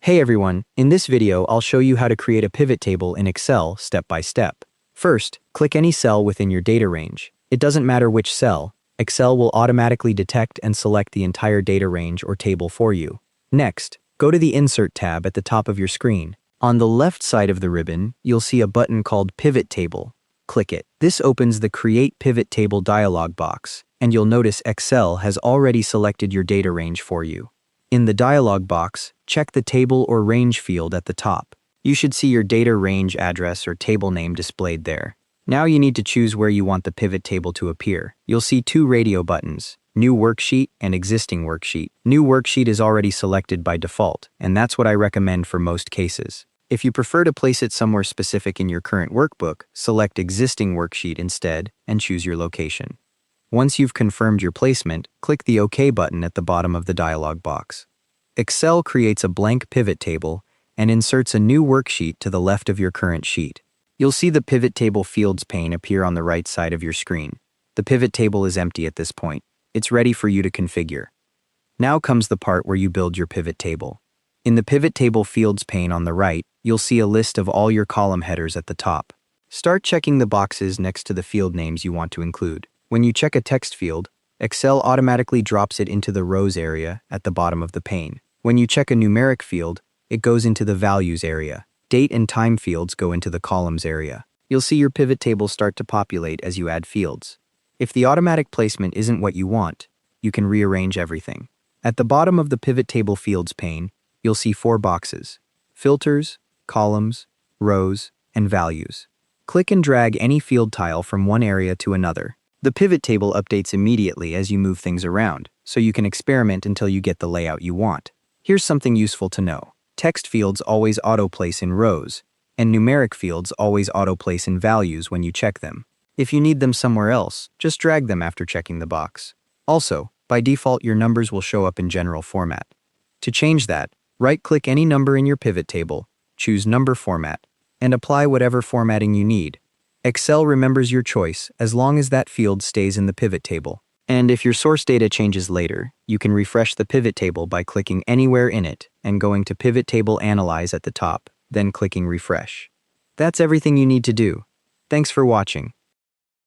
Hey everyone, in this video I'll show you how to create a pivot table in Excel step by step. First, click any cell within your data range. It doesn't matter which cell, Excel will automatically detect and select the entire data range or table for you. Next, go to the Insert tab at the top of your screen. On the left side of the ribbon, you'll see a button called Pivot Table. Click it. This opens the Create Pivot Table dialog box, and you'll notice Excel has already selected your data range for you. In the dialog box, check the Table or Range field at the top. You should see your data range address or table name displayed there. Now you need to choose where you want the pivot table to appear. You'll see two radio buttons, New Worksheet and Existing Worksheet. New Worksheet is already selected by default, and that's what I recommend for most cases. If you prefer to place it somewhere specific in your current workbook, select Existing Worksheet instead and choose your location. Once you've confirmed your placement, click the OK button at the bottom of the dialog box. Excel creates a blank pivot table and inserts a new worksheet to the left of your current sheet. You'll see the Pivot Table Fields pane appear on the right side of your screen. The pivot table is empty at this point. It's ready for you to configure. Now comes the part where you build your pivot table. In the Pivot Table Fields pane on the right, you'll see a list of all your column headers at the top. Start checking the boxes next to the field names you want to include. When you check a text field, Excel automatically drops it into the rows area at the bottom of the pane. When you check a numeric field, it goes into the values area. Date and time fields go into the columns area. You'll see your pivot table start to populate as you add fields. If the automatic placement isn't what you want, you can rearrange everything. At the bottom of the Pivot Table Fields pane, you'll see four boxes: Filters, Columns, Rows, and Values. Click and drag any field tile from one area to another. The pivot table updates immediately as you move things around, so you can experiment until you get the layout you want. Here's something useful to know. Text fields always auto-place in rows, and numeric fields always auto-place in values when you check them. If you need them somewhere else, just drag them after checking the box. Also, by default your numbers will show up in general format. To change that, right-click any number in your pivot table, choose Number Format, and apply whatever formatting you need. Excel remembers your choice as long as that field stays in the pivot table. And if your source data changes later, you can refresh the pivot table by clicking anywhere in it and going to Pivot Table Analyze at the top, then clicking Refresh. That's everything you need to do. Thanks for watching.